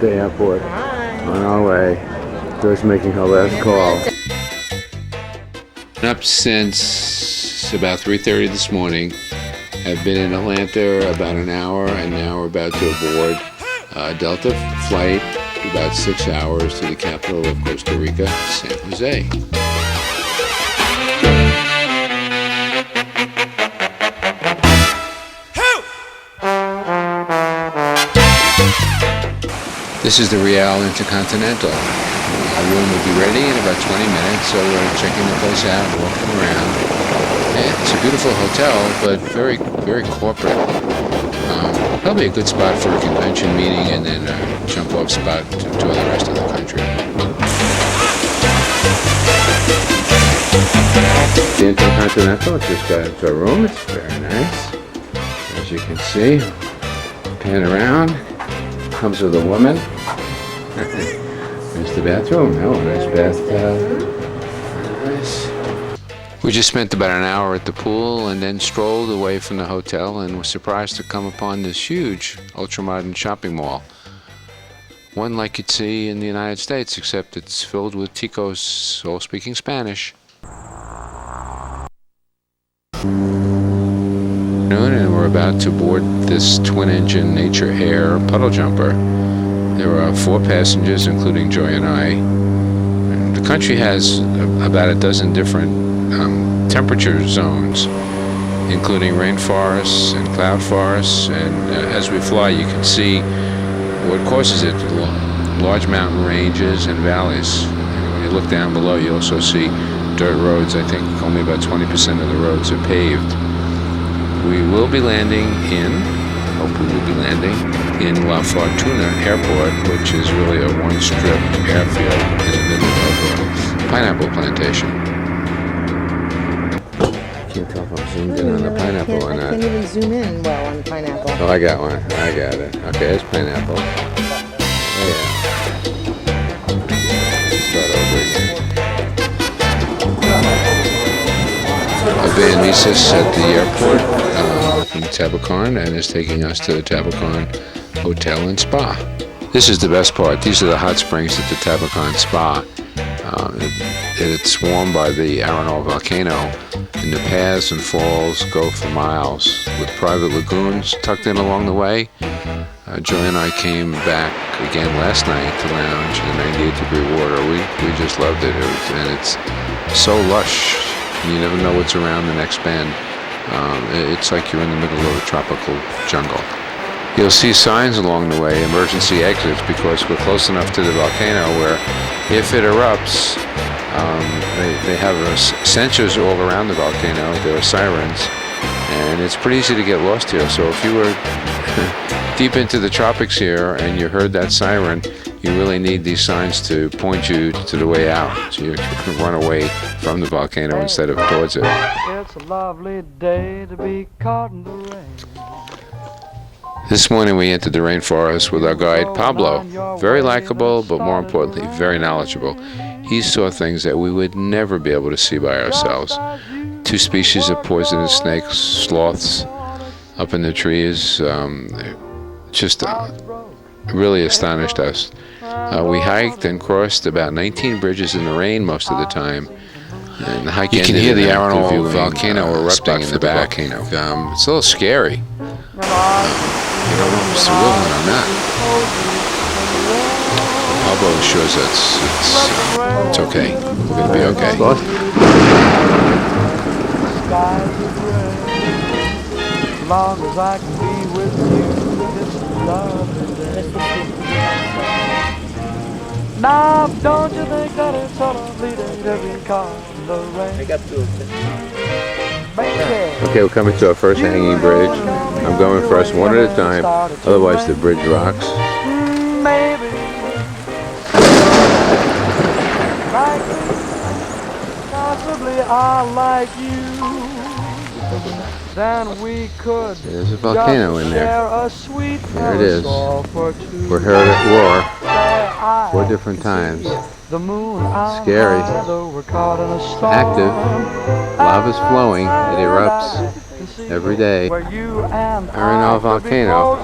Costa Airport. On our way. Joy's making her last call. Up since about 3:30 this morning. I've been in Atlanta about an hour, and now we're about to board a Delta flight, about 6 hours to the capital of Costa Rica, San Jose. This is the Real Intercontinental. Our room will be ready in about 20 minutes, so we're checking the place out, walking around. And it's a beautiful hotel, but very, very corporate. Probably a good spot for a convention meeting and then a jump-off spot to the rest of the country. The Intercontinental just got into a room. It's very nice. As you can see, pan around. Comes with a woman. There's the bathroom. Oh, nice bathtub. Nice. We just spent about an hour at the pool and then strolled away from the hotel and were surprised to come upon this huge ultramodern shopping mall. One like you'd see in the United States, except it's filled with ticos all speaking Spanish. And we're about to board this twin-engine Nature Air puddle jumper. There are 4 passengers, including Joy and I. And the country has about a dozen different temperature zones, including rainforests and cloud forests. And as we fly, you can see what causes it: large mountain ranges and valleys. And when you look down below, you also see dirt roads. I think only about 20% of the roads are paved. We will be landing in La Fortuna Airport, which is really a one-strip airfield in the middle of a pineapple plantation. I can't tell if I'm zoomed in on the pineapple or not. I can't even zoom in well on pineapple. Oh, I got one. I got it. Okay, there's pineapple. Oh, yeah. Start over again. Van Mises at the airport from Tabacorn and is taking us to the Tabacorn Hotel and Spa. This is the best part. These are the hot springs at the Tabacorn Spa. It's warmed by the Arenal volcano, and the paths and falls go for miles with private lagoons tucked in along the way. Joy and I came back again last night to lounge in 98-degree water. We just loved it. And it's so lush. You never know what's around the next bend. It's like you're in the middle of a tropical jungle. You'll see signs along the way, emergency exits, because we're close enough to the volcano where if it erupts, they have sensors all around the volcano. There are sirens, and it's pretty easy to get lost here. So if you were deep into the tropics here and you heard that siren, you really need these signs to point you to the way out, so you can run away from the volcano instead of towards it. It's a lovely day to be caught in the rain. This morning we entered the rainforest with our guide Pablo. Very likable, but more importantly, very knowledgeable. He saw things that we would never be able to see by ourselves. 2 species of poisonous snakes, sloths, up in the trees. Just really astonished us. We hiked and crossed about 19 bridges in the rain most of the time. And the hike you can hear the Arenal volcano erupting in the back. It's a little scary. You don't know if it's a real one or not. Pablo assures us it's okay. We're going to be okay. As long as I can be with you, it's a lovely day. Now, don't you think that it's a lovely day to be caught in the rain? I got 2 of them. Okay, we're coming to our first hanging bridge. I'm going first, one at a time, otherwise the bridge rocks. Maybe. Possibly I like you. Then we could. There's a volcano in there. There it is. We're heard at war 4 different times. Scary. Active. Lava's flowing. It erupts every day. Arenal volcano.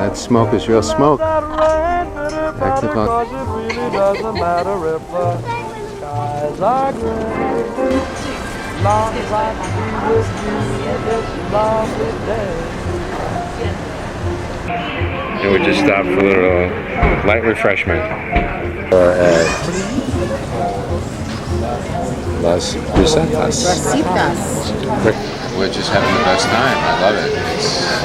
That smoke is real smoke. Because it really doesn't matter if the skies are gray. Long as I can be with you this lovely day. And we just stopped for a little light refreshment. At Las Recetas. We're just having the best time. I love it. It's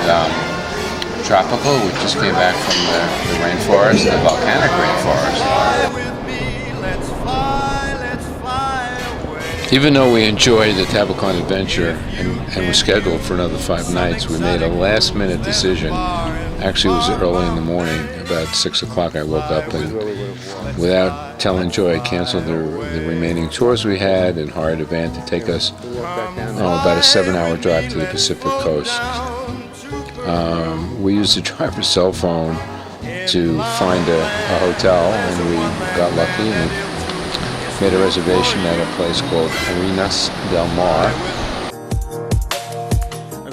tropical. We just came back from the rainforest, the volcanic rainforest. Even though we enjoyed the Tabacon adventure and were scheduled for another 5 nights, we made a last-minute decision. Actually, it was early in the morning, about 6 o'clock. I woke up and, without telling Joy, I canceled the remaining tours we had and hired a van to take us about a 7-hour drive to the Pacific coast. We used the driver's cell phone to find a hotel, and we got lucky and made a reservation at a place called Arenas del Mar.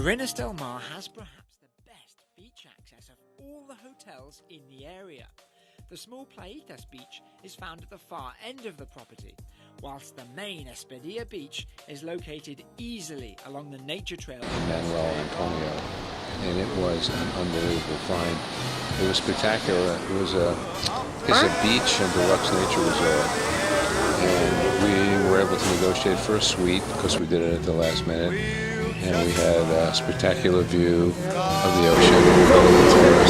Arenas del Mar has perhaps the best beach access of all the hotels in the area. The small Playitas beach is found at the far end of the property, whilst the main Espadilla beach is located easily along the nature trail. Manuel Antonio, and it was an unbelievable find. It was spectacular. It's a beach and deluxe nature resort, and we were able to negotiate for a suite because we did it at the last minute. And we had a spectacular view of the ocean.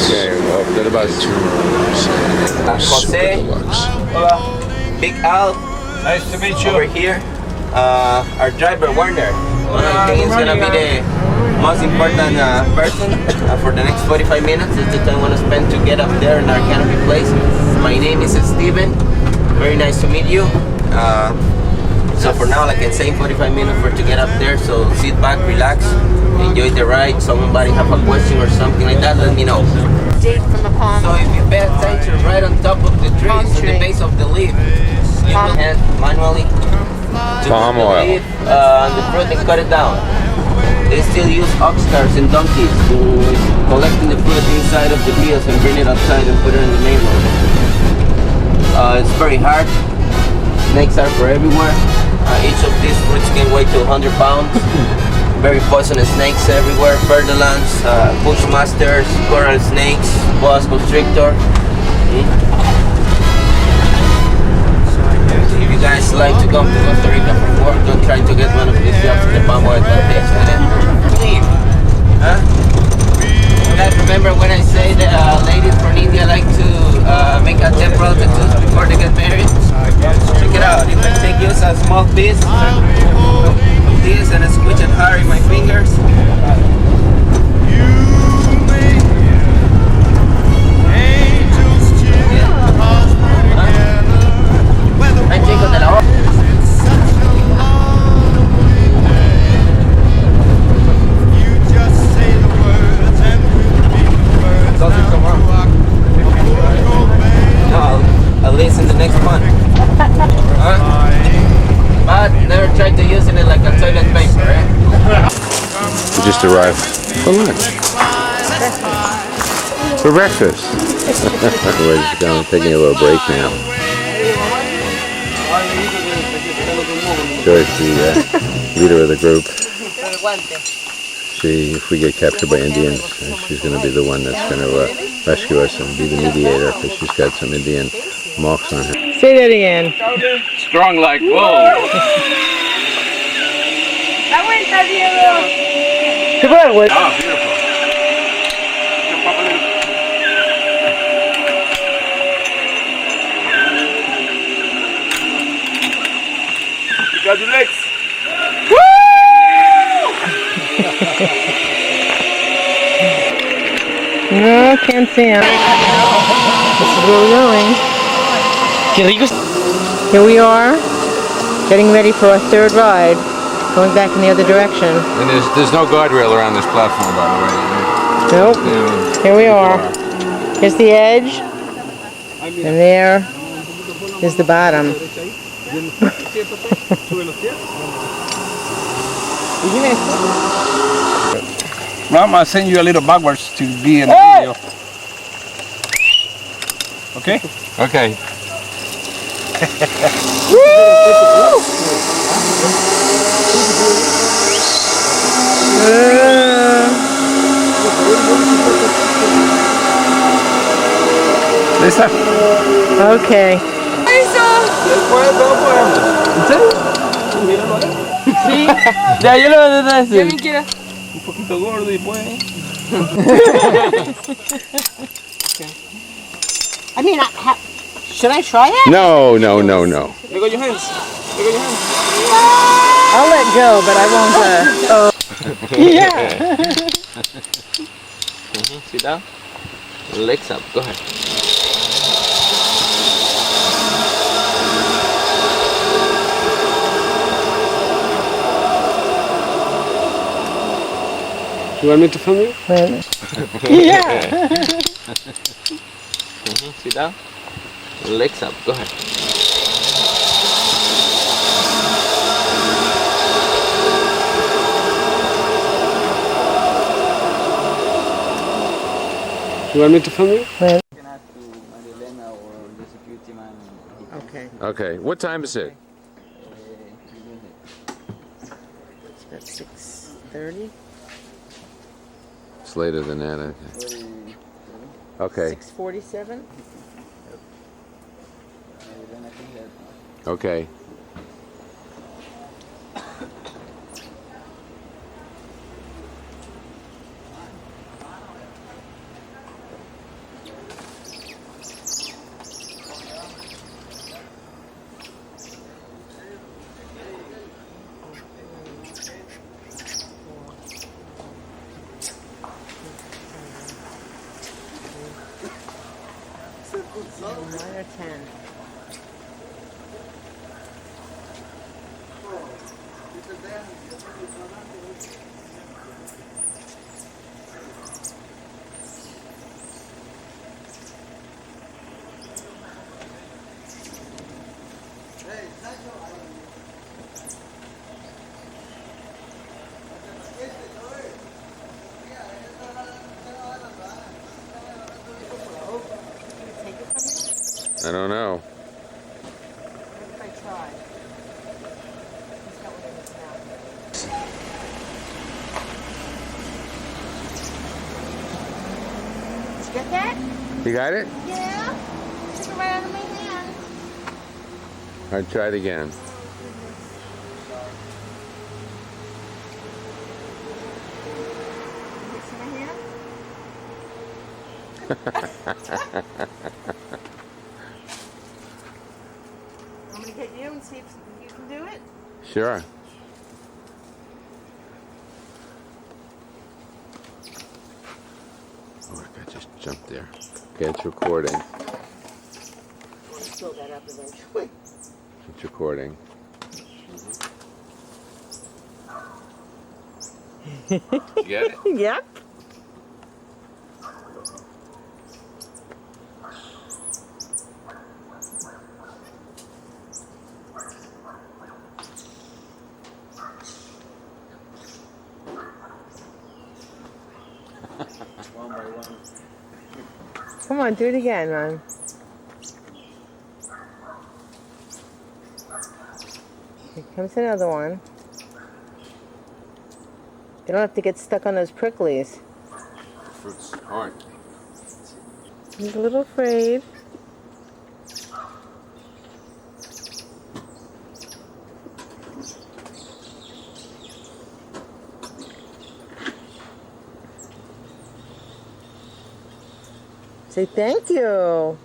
Okay, well, we got about 2 rooms. Jose, hola. Big Al, Nice to meet you. over here. Our driver Warner. I think he's gonna be the most important person for the next 45 minutes. It's the time I want to spend to get up there in our canopy place. My name is Steven. Very nice to meet you. So for now, like I can say, 45 minutes to get up there. So sit back, relax, enjoy the ride. Somebody have a question or something like that, let me know. Date from the palm. So if you pay attention, right on top of the trees, on the base of the leaf, you will hand manually to Palm the oil. leaf and the fruit and cut it down. They still use ox carts and donkeys to collecting the fruit inside of the fields and bring it outside and put it in the main road. It's very hard. Snakes are for everywhere. Each of these fruits can weigh to 100 pounds. Very poisonous snakes everywhere. Ferdinands, bushmasters, coral snakes, boa constrictor. If you guys like to come to Costa Rica for work, don't try to get one of these jobs in the palm oil plantation. Leave. Huh? Guys, remember when I say that ladies from India like to make a temporal tattoos before they get married? Check it out. If I take use a small piece of this and I squeeze it hard in my fingers. Ay, chicos, de la hora. At least in the next one. Huh? But never tried to using it like a toilet paper, eh? We just arrived for lunch. For breakfast. We're just taking a little break now. Joyce, the leader of the group. If we get captured by Indians, she's going to be the one that's going to rescue us and be the mediator because she's got some Indian marks on her. Say that again. Strong like bull. Goodbye, Wood. Oh, beautiful. Congratulations. No, can't see him. This is where we're going. Here we are, getting ready for our third ride, going back in the other direction. And there's no guardrail around this platform, by the way. Nope. Here we are. Here's the edge, and there is the bottom. Ram, I'll send you a little backwards to be in the video. Okay? Okay. ¿Lista? Okay. Ya, yo lo voy a decir. Un poquito gordo y pues. I mean, should I try it? No, no, no, no. Let go your hands. Let go your hands. I'll let go, but I won't. Yeah. Sit down. Legs up. Go ahead. You want me to film you? Yeah. Sit down. Legs up. Go ahead. You want me to film you? Okay. Okay. What time is it? It's about 6:30. It's later than that, I think. Okay. 6:47. Okay. Nine or 10. I don't know. What if I try? He's got one in his mouth. Did you get that? You got it? Yeah. Took it right out of my hand. All right, try it again. It's in my hand. I'm gonna get you and see if you can do it. Sure. Oh, I just jumped there. Okay, it's recording. I'll fill that up eventually. It's recording. You get it? Yep. Come on, do it again, man. Here comes another one. You don't have to get stuck on those pricklies. Fruit's hard. He's a little afraid. Say thank you. How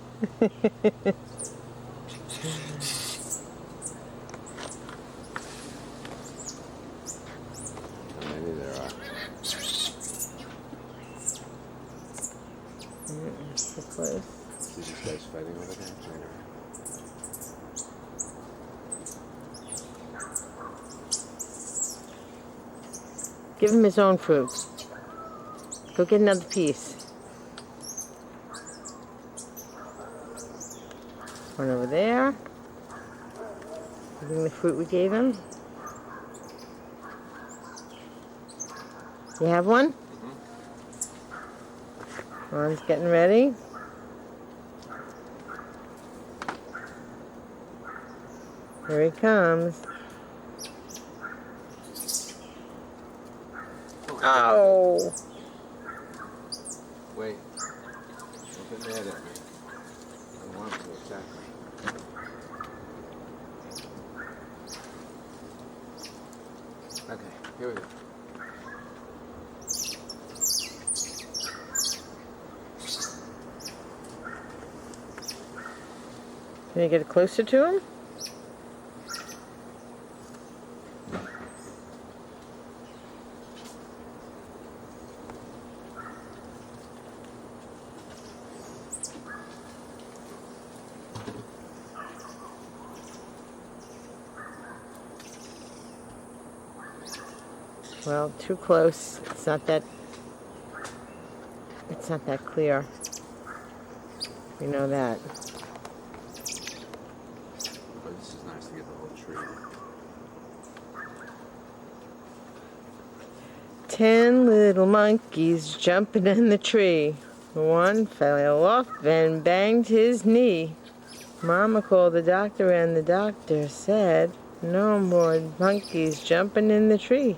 many there are? So close. See these guys fighting over there? Give him his own fruit. Go get another piece. One over there. Giving the fruit we gave him. You have one? Ron's getting ready. Here he comes. Oh! Wait. Don't get mad at me. I don't want him to attack me. Okay, here we go. Can you get closer to him? Well, too close. It's not that clear. You know that. But this is nice to get the whole tree. 10 little monkeys jumping in the tree. One fell off and banged his knee. Mama called the doctor and the doctor said, no more monkeys jumping in the tree.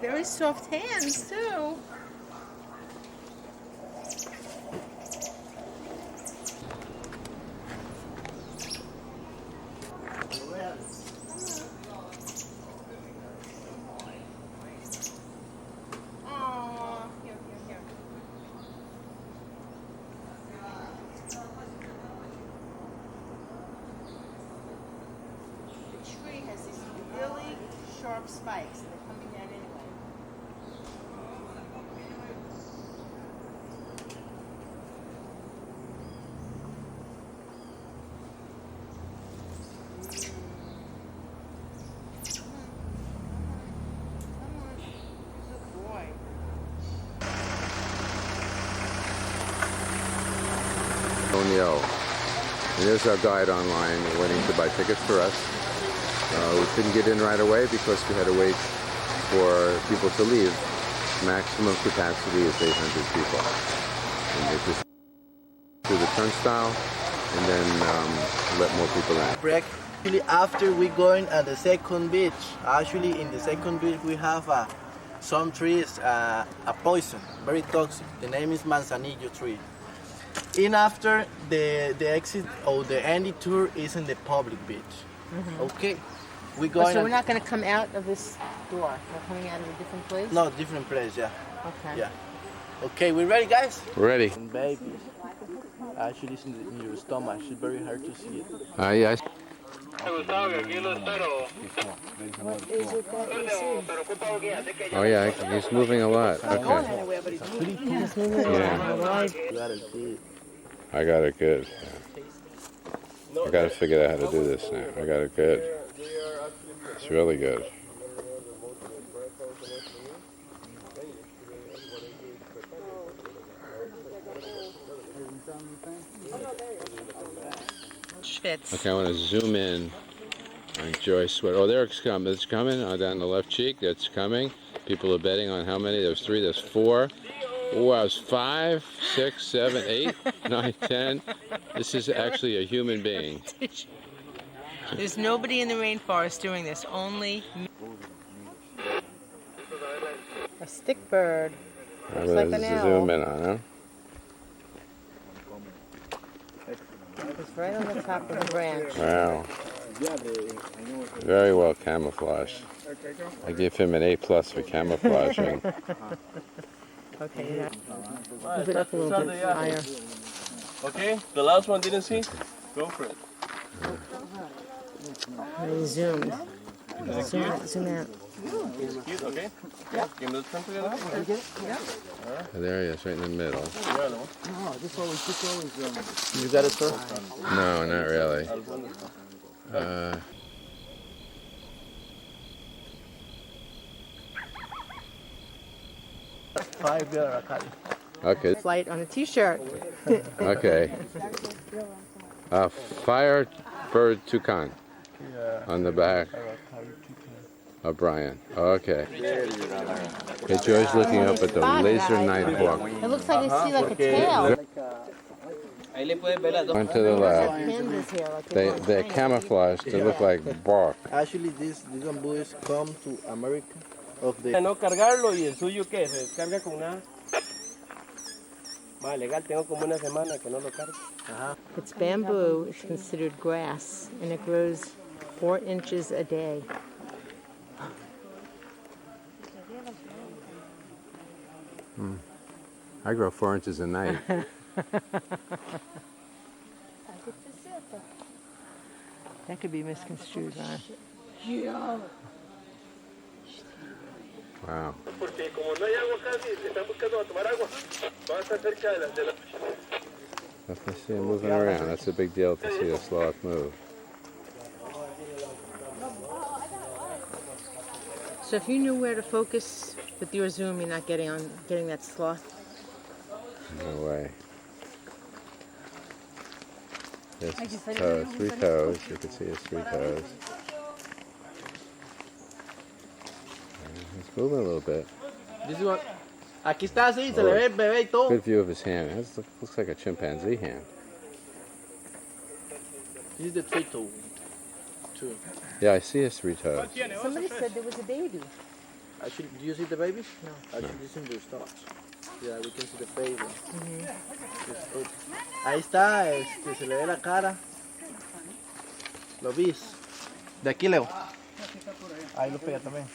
Very soft hands, too. The tree has these really sharp spikes, and they're coming down anyway. O'Neill. And there's our guide online waiting to buy tickets for us. We couldn't get in right away because we had to wait for people to leave. Maximum capacity is 800 people. And they just do the turnstile and then let more people in. Break. Actually, after we going at the second beach, actually in the second beach we have some trees, a poison, very toxic. The name is manzanillo tree. In after the exit or the ending tour is in the public beach. Okay, we going. So we're not going to come out of this door. We're coming out of a different place. No, different place. Yeah. Okay. Yeah. Okay, we ready, guys? We're ready. And baby, actually it's in your stomach. It's very hard to see it. Yeah. Oh yeah, he's moving a lot. Okay. He's moving around. You gotta see it. I got it good. Yeah. I got to figure out how to do this now. I got it good. It's really good. Schwitz. Okay, I want to zoom in on Joyce Sweat. Oh, there it's coming. It's coming. Oh, down the left cheek. That's coming. People are betting on how many. There's 3. There's 4. Oh, I was 5, 6, 7, 8, 9, 10. This is actually a human being. There's nobody in the rainforest doing this. Only a stick bird. Looks like an owl. Zoom in on, huh? It's right on the top of the branch. Wow. Very well camouflaged. I give him an A+ for camouflaging. Okay, move it up a little bit higher. Okay, the last one didn't see? Go for it. I zoomed. Zoom out, zoom out. Cute, okay? Yeah. Give me the turn together. There he is, right in the middle. You got it, sir? No, not really. $5. Okay. Flight on a t-shirt. Okay. Fire bird toucan Yeah. on the back of Brian. Okay. Okay, Joy's looking up at the laser nighthawk. It looks like I see like a tail. One to the left. Pandas here, like They're camouflaged to look like bark. Actually, these bamboos come to America of the. No cargarlo y el suyo qué, se descarga con nada. Va, legal, tengo como una semana que no lo cargo. It's bamboo. It's considered grass, and it grows 4 inches a day. I grow 4 inches a night. That could be misconstrued, huh? Wow. Porque como no hay agua casi, están buscando a tomar agua. Van a estar cerca de la If they see him moving around, that's a big deal to see a sloth move. So if you knew where to focus with your zoom, you're not getting that sloth. No way. There's his toes, 3 toes. You can see his 3 toes. He's moving a little bit. This one. Aquí está así, se le ve el bebé y todo. Good view of his hand. It looks like a chimpanzee hand. This is the 3 toe. 2. Yeah, I see his 3 toes. Somebody said there was a baby. Actually, do you see the babies? No. Actually, this is the stars. Yeah, we can see the baby. Ahí está, se le ve la cara. ¿Lo vis? De aquí, Leo. Ahí lo pega también.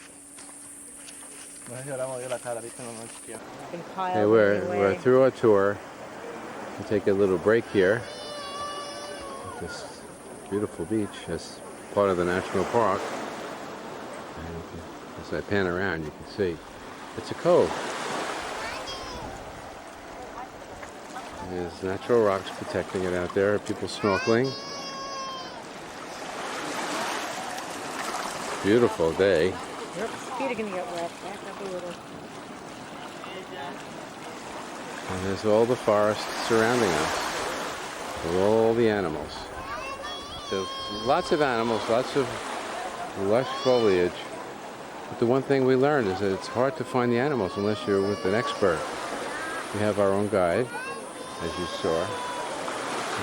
No sé si ahora me dio la cara, ahorita no me chequeo. Hey, we're through our tour. We'll take a little break here at this beautiful beach as part of the national park. And as I pan around, you can see it's a cove. There's natural rocks protecting it out there. People snorkeling. Beautiful day. Yep, feet are gonna get wet. Back up a little. And there's all the forest surrounding us with all the animals. There's lots of animals, lots of lush foliage. But the one thing we learned is that it's hard to find the animals unless you're with an expert. We have our own guide, as you saw.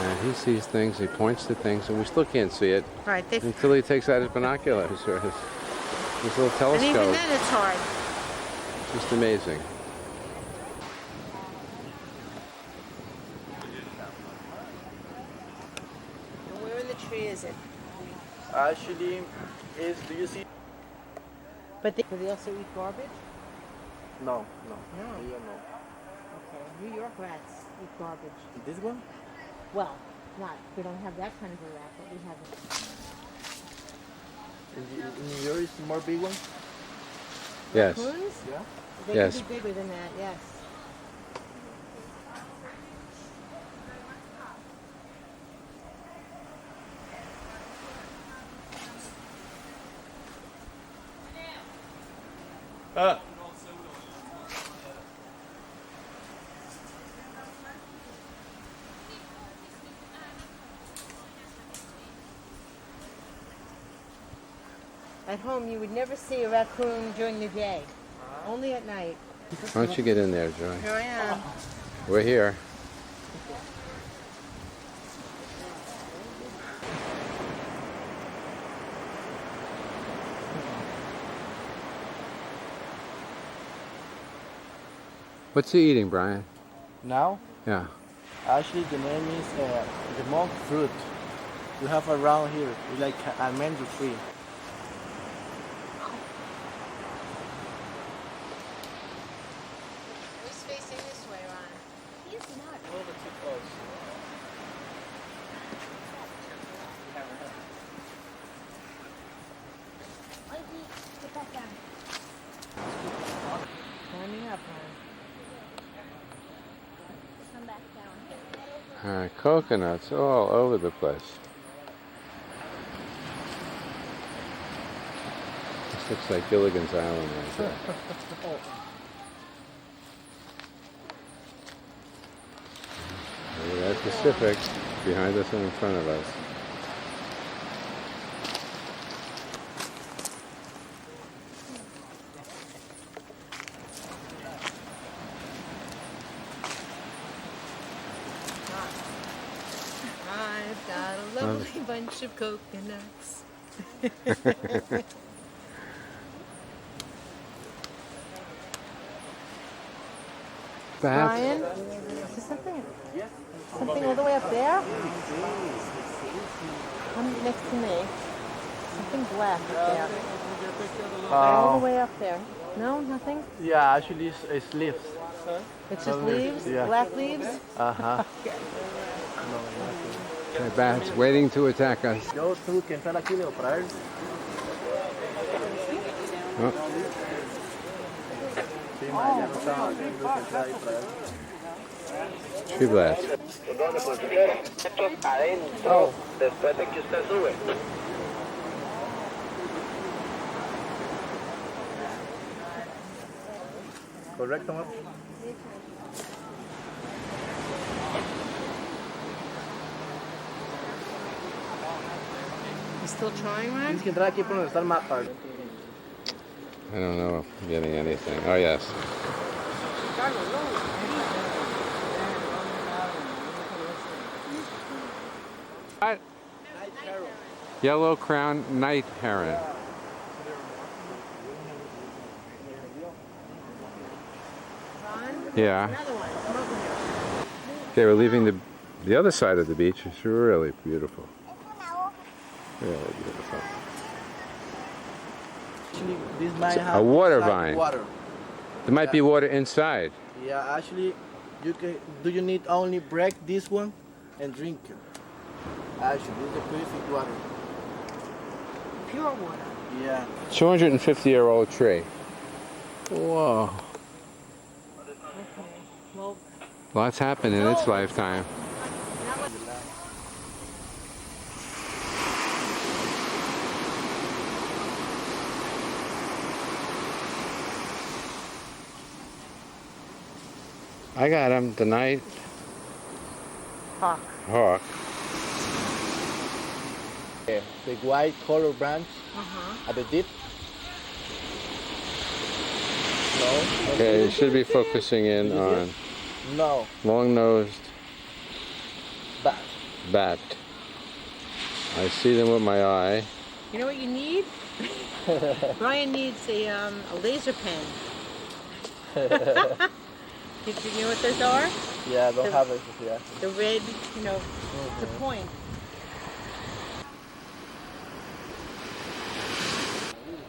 And he sees things, he points to things, and we still can't see it Right, until he takes out his binoculars or his little telescope. and even then it's hard. Just amazing. Where in the tree is it? Actually, do you see? But do they also eat garbage? No. No. Here, no. Okay. New York rats eat garbage. This one? Well, we don't have that kind of a rat, but we have In New York is more big one? Yes. raccoons. Yeah. They Yes. can be bigger than that. Yes. At home, you would never see a raccoon during the day, only at night. Why don't you get in there, Joy? Here I am. We're here. What's he eating, Brian? Now? Yeah. Actually, the name is the monk fruit. We have around here. It's like a mango tree. Who's facing this way, Ron? A little bit too close. Climbing up, Ron. Coconuts all over the place. This looks like Gilligan's Island right there. There's Pacific behind us and in front of us. got a lovely bunch of coconuts. Brian, is there something all the way up there? Come next to me. Something black up there. All the way up there. No, nothing? Yeah, actually it's leaves. It's just leaves? Yeah. Black leaves? Uh-huh. The bat's waiting to attack us. Yo, tú que entrar aquí Leo para ver. Oh, Sí, ma, ya no estaba viendo que entrar ahí para ver. tree blast. Adentro, después de que usted sube. Correcto, ma. You still trying, Ryan? Tienes que entrar aquí por donde está el mapa. I don't know if I'm getting anything. Oh, yes. What? Yellow crowned night heron. Yeah. Another one. Come over here. Okay, we're leaving the other side of the beach. It's really beautiful. Really beautiful. Actually, this might It's have a water inside vine. Water. There might be water inside. Yeah, actually, you can. Do you need only break this one and drink it? Actually, this is the perfect water. Pure water. Yeah. 250-year-old tree. Whoa. Well, Lots happened in its lifetime. I got him, the night hawk. hawk. Okay. The white color branch at the tip. No. Okay, it should be focusing in on No. long-nosed Bat. bat. I see them with my eye. You know what you need? Brian needs a laser pen. Do you know what those are? Yeah, I don't have it. Yeah. The red, you know, the point.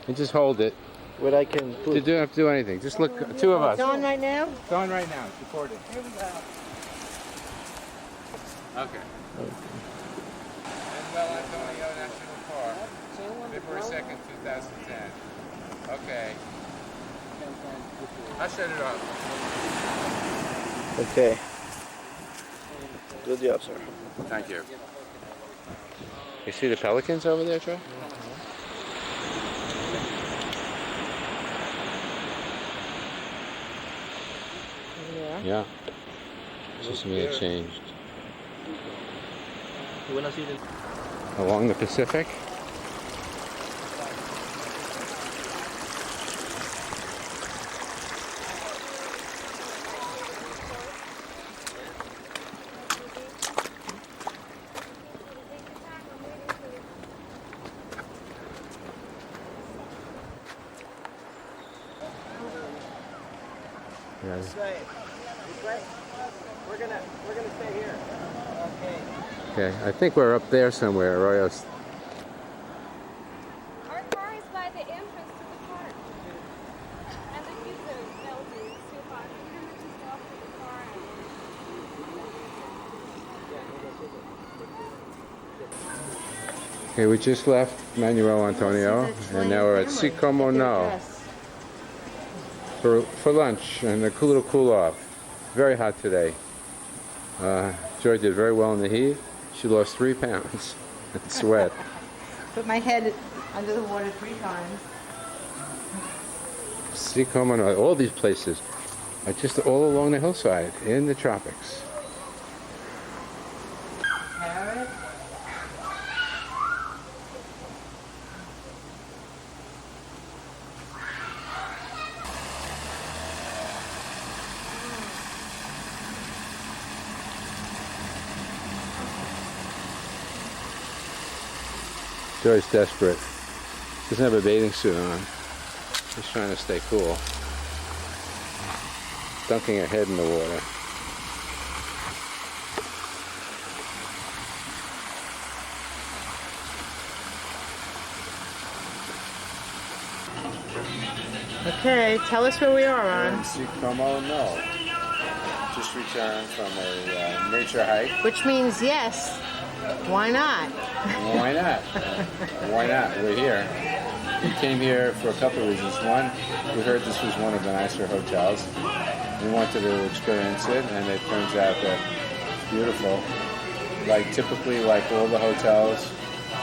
You just hold it. Where I can You put. don't have to do anything. Just look, two of us. It's on right now? It's on right now. It's recording. Here we go. Okay. Manuel Antonio National Park, February 2nd, 2010. Okay. I'll shut it off. Okay. Good job, sir. Thank you. You see the pelicans over there, Troy? Yeah. Yeah. Just me it changed. You wanna see the? Along the Pacific. Yeah. We're gonna stay here. Okay. Okay, I think we're up there somewhere, Arroyos. Our car is by the entrance to the park. And the kids are melting so far. We're gonna just walk to the car and Okay, we just left Manuel Antonio, and now we're at Sicomo No for lunch and a little cool off. Very hot today. Joy did very well in the heat. She lost 3 pounds in sweat. Put my head under the water 3 times. Sicomo No, all these places are just all along the hillside in the tropics. Carrot. Joy's desperate. Doesn't have a bathing suit on. He's trying to stay cool. Dunking her head in the water. Okay, tell us where we are, Ron. Como, no. Just returned from a nature hike. Which means yes. Why not? Why not? Why not? We're here. We came here for a couple of reasons. One, we heard this was one of the nicer hotels. We wanted to experience it, and it turns out that it's beautiful. Like typically, like all the hotels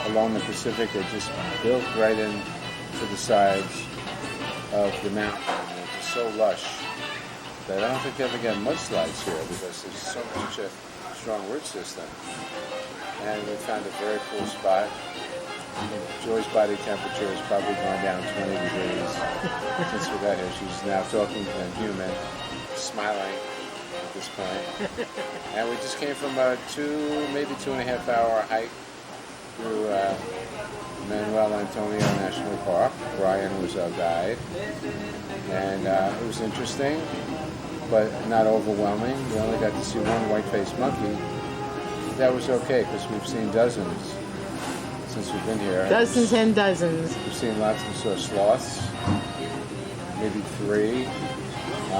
along the Pacific, they're just built right into the sides of the mountain. And it's just so lush that I don't think they ever get mudslides here because there's such a strong root system. And we found a very cool spot. Joy's body temperature has probably gone down 20 degrees since we got here. She's now talking to a human, smiling at this point. And we just came from a maybe 2.5 hour hike through Manuel Antonio National Park. Brian was our guide. And it was interesting, but not overwhelming. We only got to see one white-faced monkey. That was okay because we've seen dozens since we've been here. Dozens and dozens. We've seen lots. We saw sloths, maybe 3.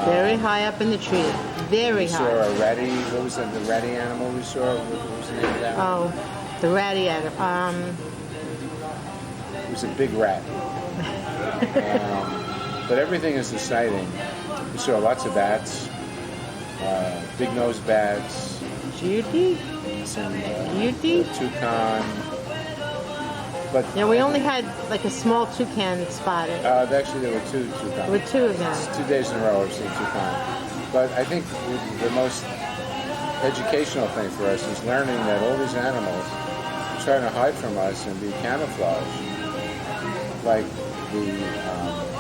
Very high up in the tree. Very we high. saw a ratty. What was that? The ratty animal we saw. What was the name of that? Oh, the ratty animal. It was a big rat. But everything is exciting. We saw lots of bats, big-nosed bats. Judy? Some Judy? toucan. But Yeah, we only had like a small toucan spotted. actually, there were 2 toucans. There were 2 of them. It's 2 days in a row I've seen toucan. But I think the most educational thing for us is learning that all these animals are trying to hide from us and be camouflaged. Like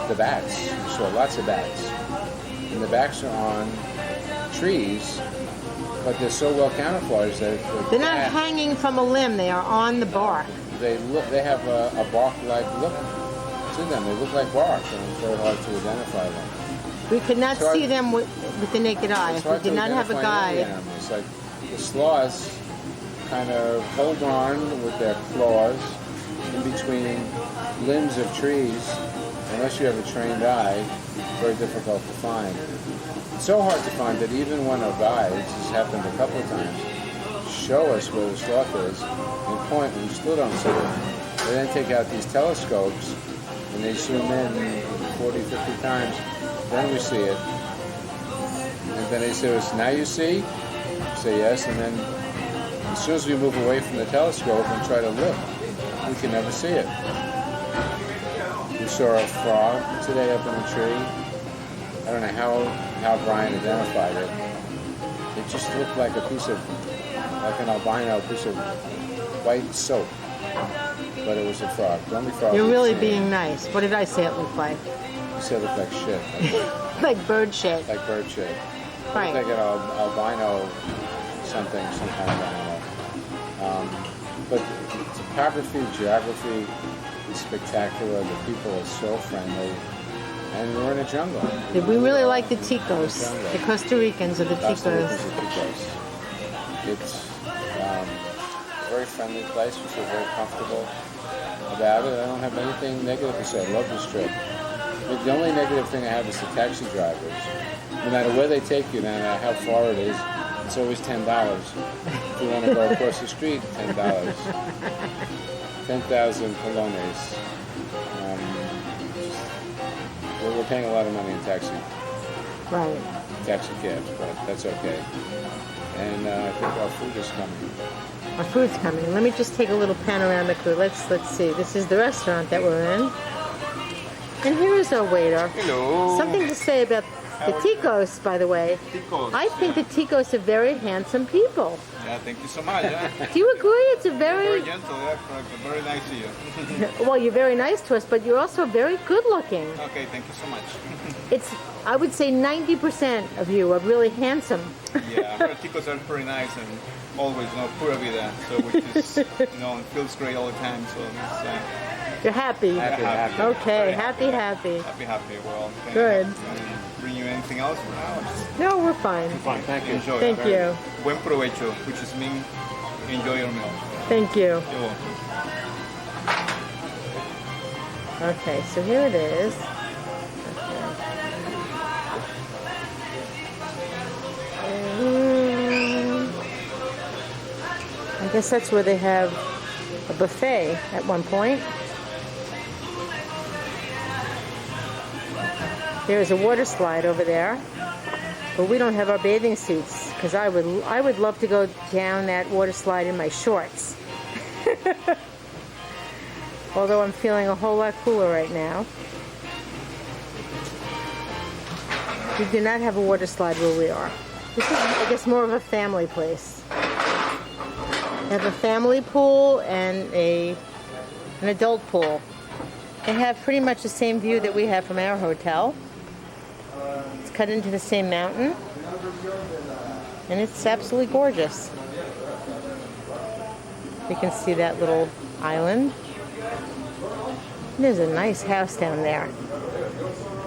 the bats. We saw lots of bats. And the bats are on trees, but they're so well camouflaged that They're not hanging from a limb. They are on the bark. They have a bark-like look to them. They look like bark, and it's very hard to identify them. We could not It's hard- see them with the naked eye. It's If we hard did to not have a identify any guide. animals. Like the sloths kind of hold on with their claws in between limbs of trees. Unless you have a trained eye, very difficult to find. It's so hard to find that even when our guides, this has happened a couple of times, show us where the sloth is and point, and we still don't see it. They then take out these telescopes and they zoom in 40, 50 times, then we see it. And then they say to us, now you see? We say yes, and then as soon as we move away from the telescope and try to look, we can never see it. We saw a frog today up in a tree. I don't know how Brian identified it. It just looked like like an albino piece of white soap. But it was a frog. The only frog. You're we've really seen. being nice. What did I say it looked like? You said it looked like shit. Like bird shit. Like bird shit. Right. Like an albino something, some kind of animal. But the topography, geography is spectacular. The people are so friendly. And we're in a jungle. We really like the Ticos. The Costa Ricans are the Costa Ricans Ticos. are Ticos. It's a very friendly place. We feel very comfortable about it. I don't have anything negative to say. I love this trip. The only negative thing I have is the taxi drivers. No matter where they take you, no matter how far it is, it's always $10. If you want to go across the street, $10. 10,000 colones. We're paying a lot of money in taxi cabs, but that's okay. And I think our food is coming. Our food's coming. Let me just take a little panoramic view. Let's see. This is the restaurant that we're in. And here is our waiter. Hello. Something to say about The Ticos, by the way. Ticos, I think the Ticos are very handsome people. Yeah, thank you so much. Yeah. Do you agree? It's a Very very... gentle, yeah, correct. Very nice to you. Well, you're very nice to us, but you're also very good looking. Okay, thank you so much. It's, I would say 90% of you are really handsome. Yeah, our Ticos are pretty nice and always, pura vida. So which is, it feels great all the time. So it's, You're happy. happy. Okay, Very happy. happy. Well, Good. Can bring you anything else for now? No, we're fine. Fine, thank you. Enjoy. Thank you. Buen provecho, which is mean enjoy your meal. Thank you. You're welcome. Okay, so here it is. I guess that's where they have a buffet at one point. There's a water slide over there, but we don't have our bathing suits because I would love to go down that water slide in my shorts. Although I'm feeling a whole lot cooler right now. We do not have a water slide where we are. This is, I guess, more of a family place. They have a family pool and an adult pool. They have pretty much the same view that we have from our hotel. It's cut into the same mountain, and it's absolutely gorgeous. You can see that little island. There's a nice house down there.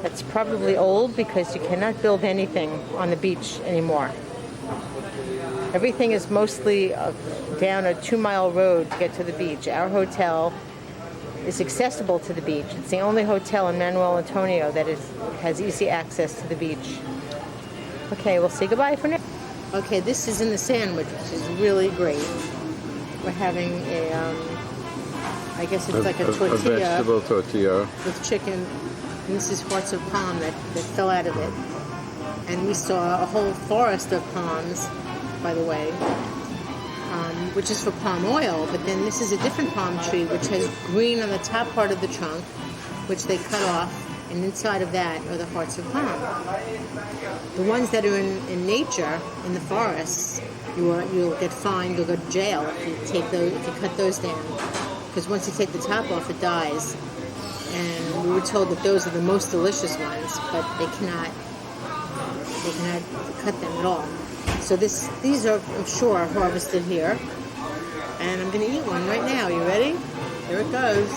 That's probably old because you cannot build anything on the beach anymore. Everything is mostly down a 2-mile road to get to the beach. Our hotel is accessible to the beach. It's the only hotel in Manuel Antonio that has easy access to the beach. Okay, we'll say goodbye for now. Okay, this is in the sandwich, which is really great. We're having a, I guess it's like a tortilla. A vegetable tortilla. With chicken. And this is hearts of palm that fell out of it. And we saw a whole forest of palms, by the way, which is for palm oil. But then this is a different palm tree, which has green on the top part of the trunk, which they cut off. And inside of that are the hearts of palm. The ones that are in nature, in the forests, you'll get fined or go to jail if you cut those down. Because once you take the top off, it dies. And we were told that those are the most delicious ones, but they cannot cut them at all. So these are, I'm sure, harvested here. And I'm going to eat one right now. You ready? Here it goes.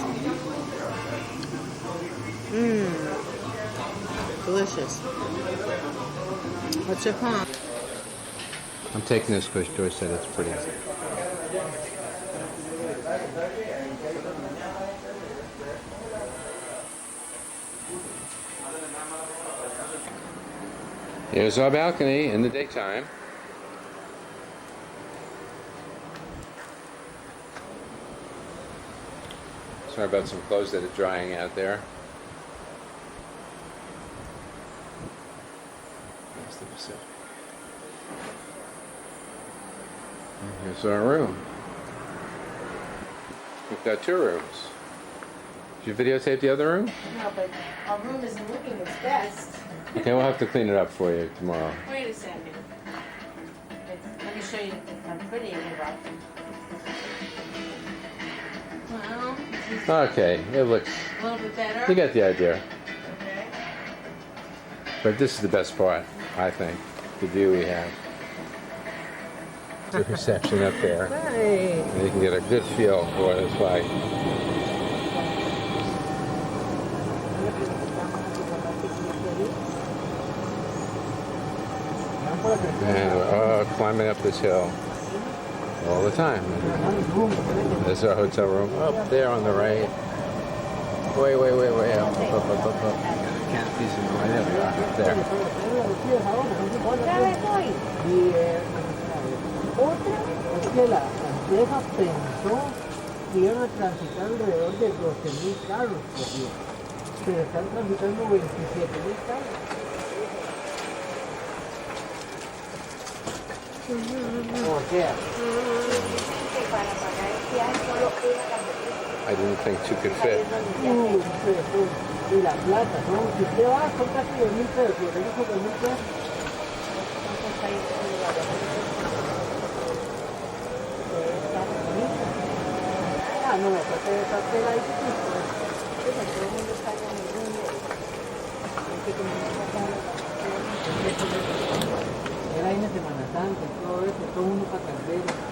Mmm. Delicious. What's your palm? I'm taking this because Joyce said it's pretty. Here's our balcony in the daytime. Sorry about some clothes that are drying out there. Here's the Pacific. And here's our room. We've got 2 rooms. Did you videotape the other room? No, but our room isn't looking its best. Okay, we'll have to clean it up for you tomorrow. Wait a second. Let me show you how pretty it is. Well, Okay, it looks... a little bit better. You get the idea. Okay. But this is the best part, I think. The view we have. The reception up there. Right. And you can get a good feel for what it's like. And we're climbing up this hill all the time. There's our hotel room up there on the right. Way up. Canopies in the way there. Up there. La empresa pensó que iban a transitar alrededor de 12.000 carros por día, pero están transitando 27.000 carros. O sea, para pagar el viaje solo una camioneta. I didn't think two could fit. Y la plata, son, si usted va, son casi 2.000 pesos, si le dijo 2.000 pesos. Ah, no, aparte de esa tela ahí, pues, todo el mundo está en el mundo. Hay que era ahí en Semana Santa, todo eso, todo el mundo para caldero.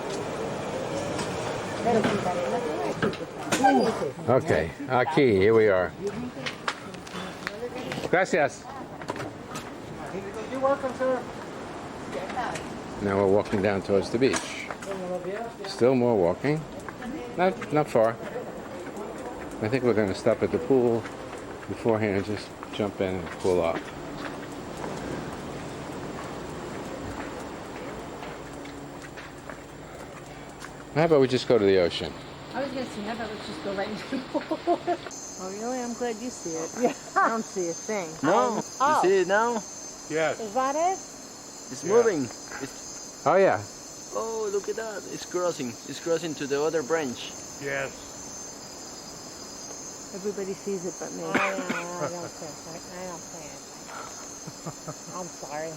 Okay, aquí, here we are. Gracias. You're welcome, sir. Now we're walking down towards the beach. Still more walking. Not far. I think we're going to stop at the pool beforehand, just jump in and cool off. How about we just go to the ocean? I was going to say, how about let's just go right into the pool? Oh, really? I'm glad you see it. Yeah. I don't see a thing. No, you see it now? Yes. Is that it? It's moving. Oh yeah. Oh, look at that. It's crossing. It's crossing to the other branch. Yes. Everybody sees it but me. I don't pay attention. I'm sorry.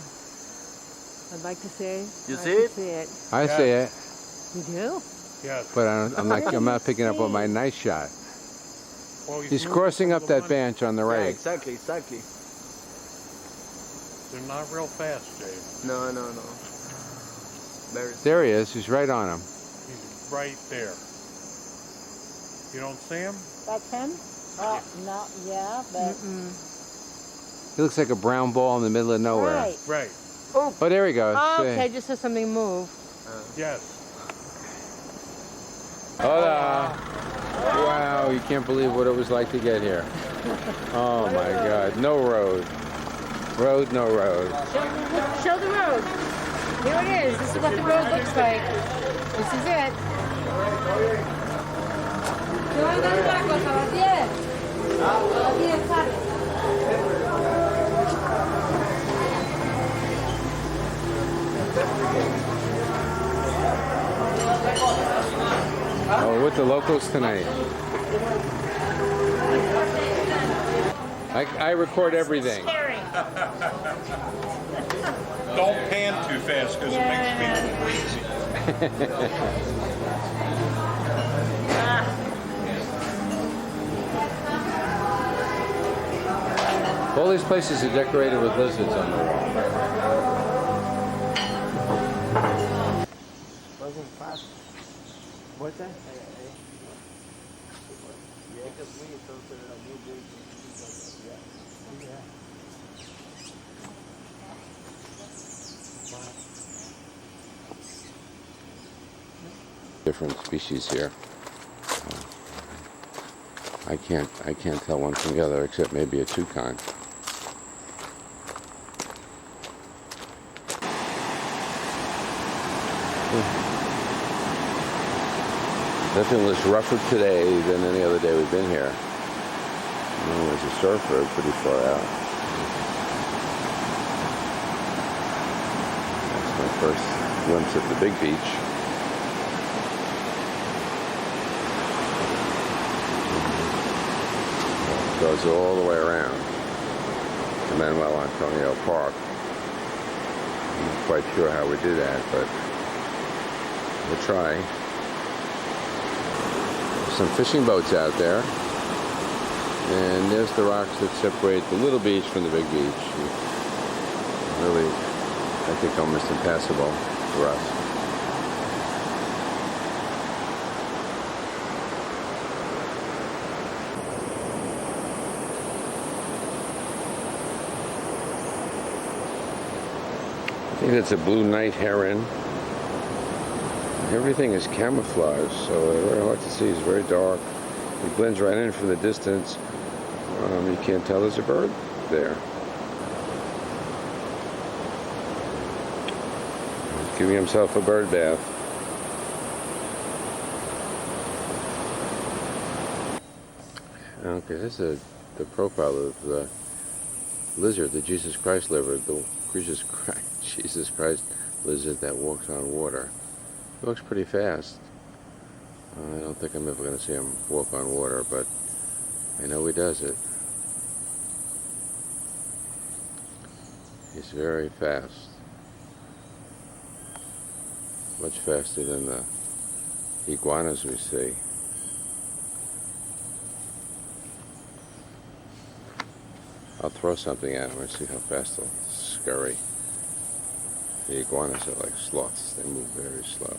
I'd like to say You I see could it? see it. I see it, You do? Yes. but I'm not picking up on my nice shot. Well, He's moving crossing from up the that one- bench on the Yeah, right. exactly, exactly. They're not real fast, Dave. No. Very. There he is. He's right on him. He's right there. You don't see him? That's him? Oh, no, yeah, but... He looks like a brown ball in the middle of nowhere. Right. Right. Oh, there he goes. Oh, See? okay, just saw something move. Yes. Hola. Wow, you can't believe what it was like to get here. Oh my God, no road. No road. Show the road. Here it is. This is what the road looks like. This is it. Yo voy a dar una cosa, a las 10. A las 10 sale. Oh, with the locals tonight. I record everything. Don't pan too fast because it makes people crazy. All these places are decorated with lizards on the wall. Wasn't fast. What's that? Different species here. I can't tell one from the other except maybe a toucan. Nothing was rougher today than any other day we've been here. There's a surfer pretty far out. That's my first glimpse at the big beach. It goes all the way around to Manuel Antonio Park. I'm not quite sure how we do that, but we'll try. There's some fishing boats out there. And there's the rocks that separate the little beach from the big beach. Really, I think almost impassable for us. I think that's a blue night heron. Everything is camouflaged, so it's very hard to see. It's very dark. It blends right in from the distance. You can't tell there's a bird there. He's giving himself a bird bath. Okay, this is the profile of the lizard, the Jesus Christ lizard, the Jesus Christ lizard that walks on water. It looks pretty fast. I don't think I'm ever going to see him walk on water, but I know he does it. He's very fast. Much faster than the iguanas we see. I'll throw something at him and see how fast they'll scurry. The iguanas are like sloths. They move very slow.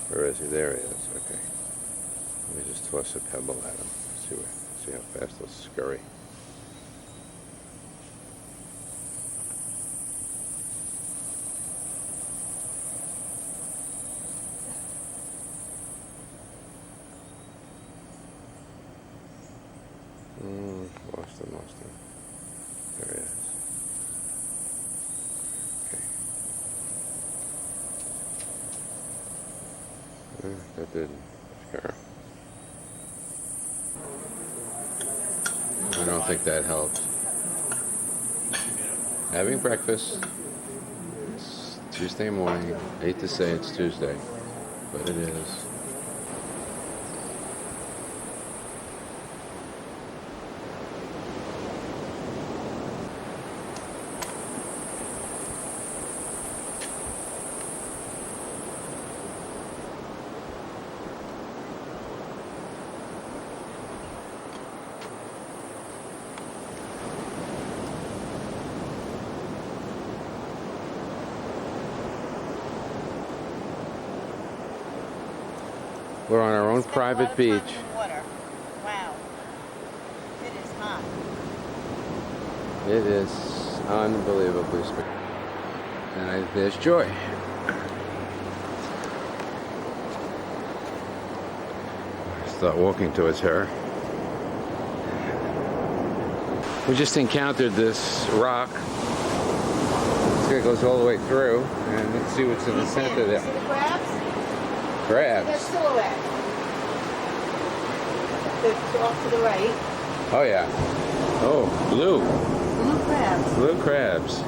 Where is he? There he is. Okay. Let me just toss a pebble at him. See how fast they'll scurry. Lost him. There he is. Okay. That didn't scare him. I don't think that helped. Having breakfast. It's Tuesday morning. I hate to say it's Tuesday, but it is. We're on our own private beach. Wow. It is hot. It is unbelievably spectacular. And there's Joy. Start walking towards her. We just encountered this rock. It goes all the way through, and let's see what's in the center there. See the crabs? Crabs. They're silhouette. They're off to the right. Oh yeah. Oh, blue. Blue crabs. Blue crabs.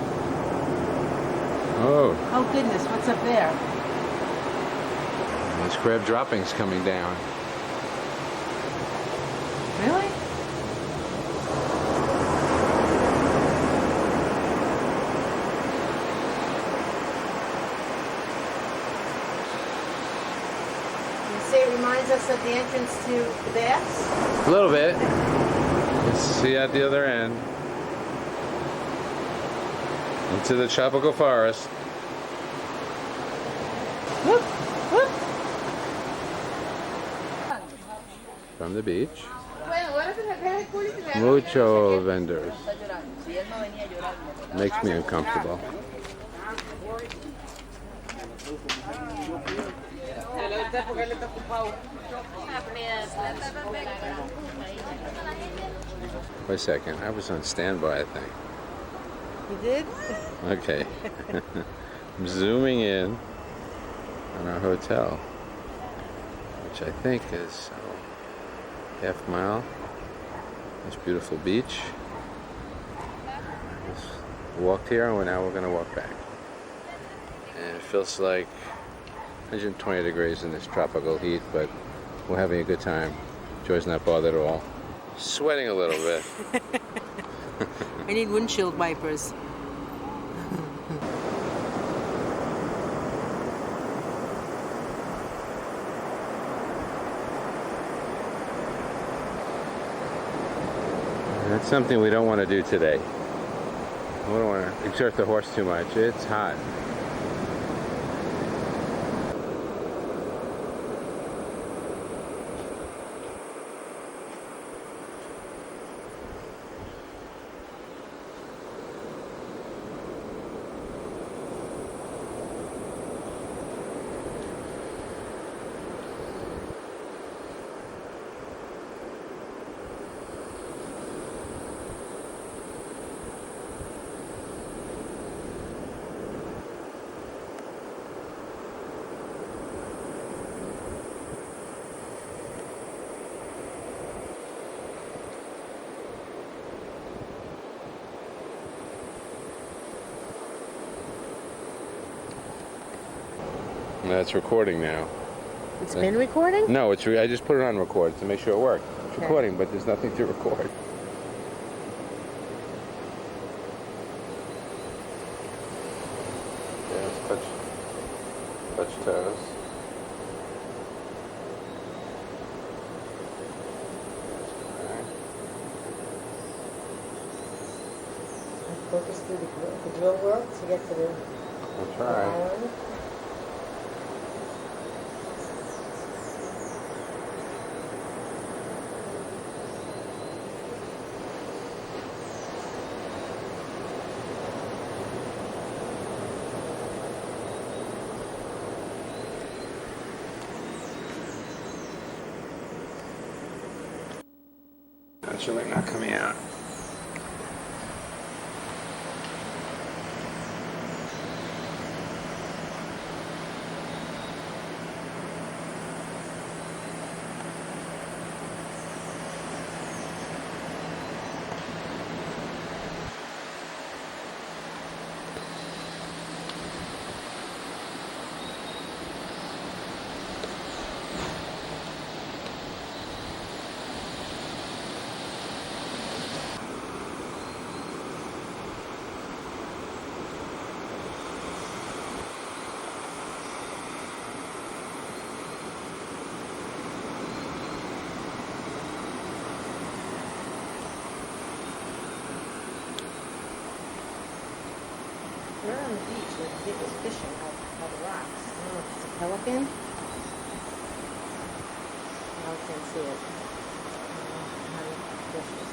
Oh. Oh goodness, what's up there? There's crab droppings coming down. Really? You say it reminds us of the entrance to the baths? A little bit. Let's see at the other end. Into the tropical forest. Whoop, whoop. From the beach. Mucho vendors. Makes me uncomfortable. Wait a second, I was on standby, I think. You did? Okay. I'm zooming in on our hotel, which I think is half mile. This beautiful beach. Just walked here, and now we're going to walk back. And it feels like 120 degrees in this tropical heat, but we're having a good time. Joy's not bothered at all. Sweating a little bit. I need windshield wipers. That's something we don't want to do today. We don't want to exert the horse too much. It's hot. That's recording now. It's been recording? No, I just put it on record to make sure it worked. It's Okay. recording, but there's nothing to record. Yeah, let's touch toes. Focus through the drill work to get to the We'll try. island. That's really not coming out. We're on the beach. The kid was fishing out the rocks. I don't know if it's a pelican. No, I can't see it. Fishes.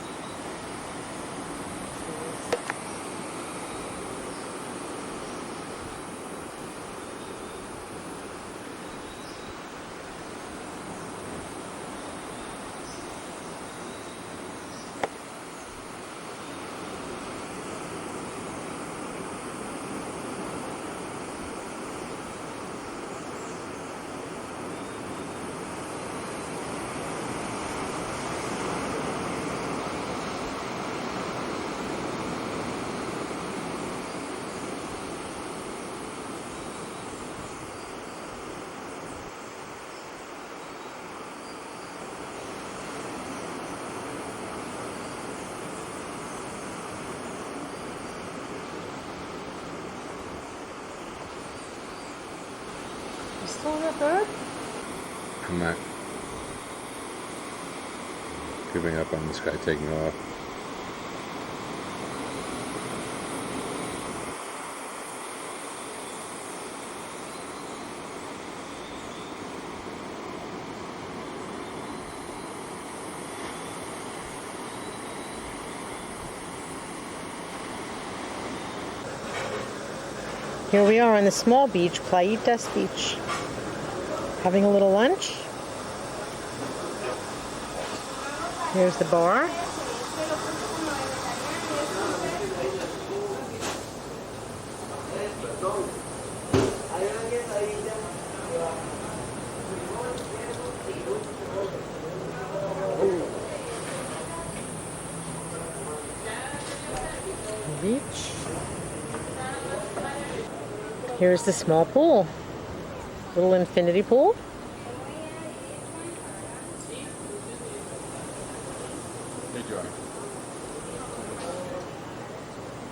You still on that bird? I'm not giving up on this guy taking off. Here we are on the small beach, Playitas Beach. Having a little lunch. Here's the bar. Beach. Here's the small pool. Little infinity pool.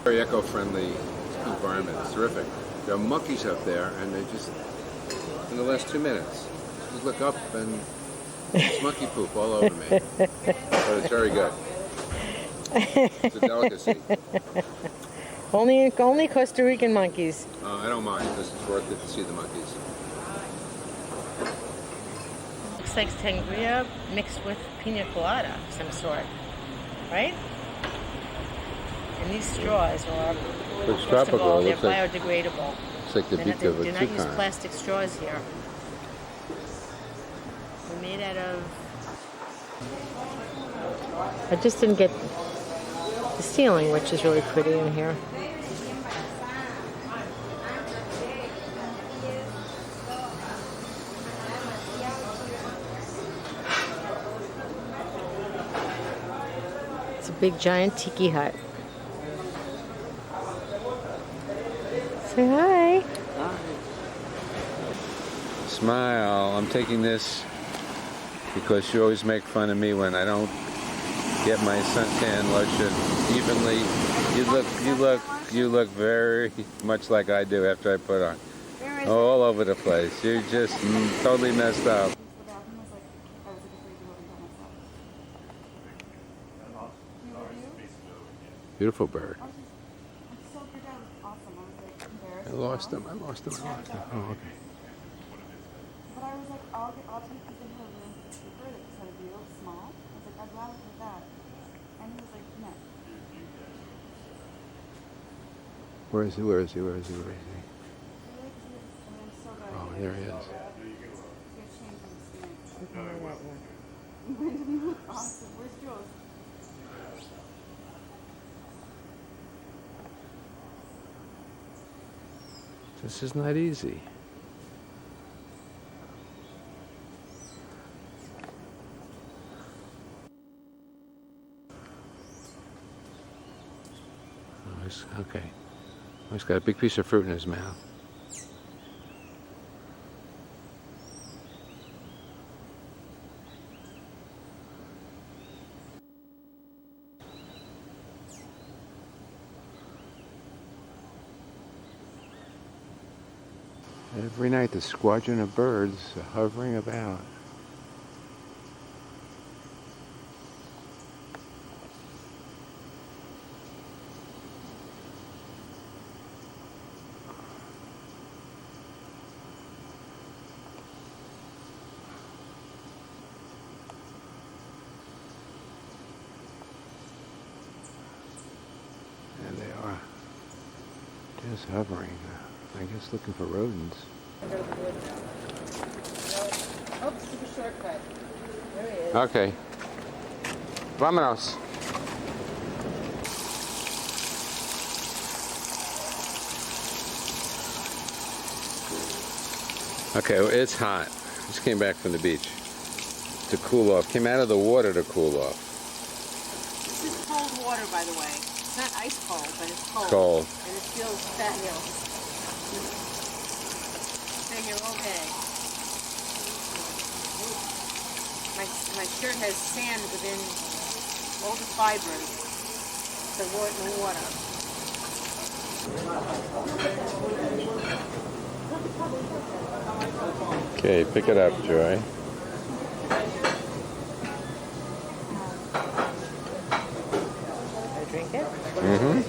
Very eco-friendly environment. It's terrific. There are monkeys up there, and they just, in the last 2 minutes, just look up and it's monkey poop all over me. But it's very good. It's a delicacy. Only Costa Rican monkeys. I don't mind because it's worth it to see the monkeys. Looks like sangria mixed with pina colada of some sort, right? And these straws are, Looks first of tropical. all, It they're looks like, biodegradable. it's like the beak of a Do not use toucan. plastic straws here. They're made out of... I just didn't get the ceiling, which is really pretty in here. It's a big giant tiki hut. Say hi. Smile. I'm taking this because you always make fun of me when I don't get my suntan lotion evenly. You look very much like I do after I put on. All over the place. You're just totally messed up. Beautiful bird. I lost him. Oh, okay. But I was like, I'll take this into a room cheaper that's going to be a little small. I was like, I'd rather do that. And he was like, no. Where is he? I'm so glad. Oh, there he is. Awesome. Where's Jules? This is not easy. Okay. He's got a big piece of fruit in his mouth. Every night the squadron of birds are hovering about. And they are just hovering, I guess looking for rodents. Oh, took a shortcut. There he is. Okay. Vámonos. Okay, well, it's hot. Just came back from the beach to cool off. Came out of the water to cool off. This is cold water, by the way. It's not ice cold, but it's cold. Cold. And it feels fabulous. So you're okay. My shirt has sand within all the fibers. The water. Okay, pick it up, Joy. I drink it? Mm-hmm.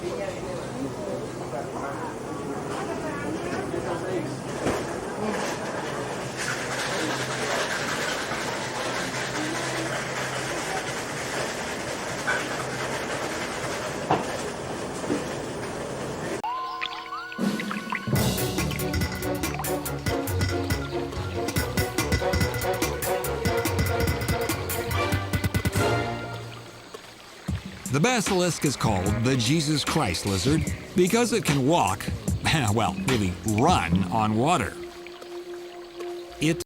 The basilisk is called the Jesus Christ lizard because it can walk, well, really run on water. It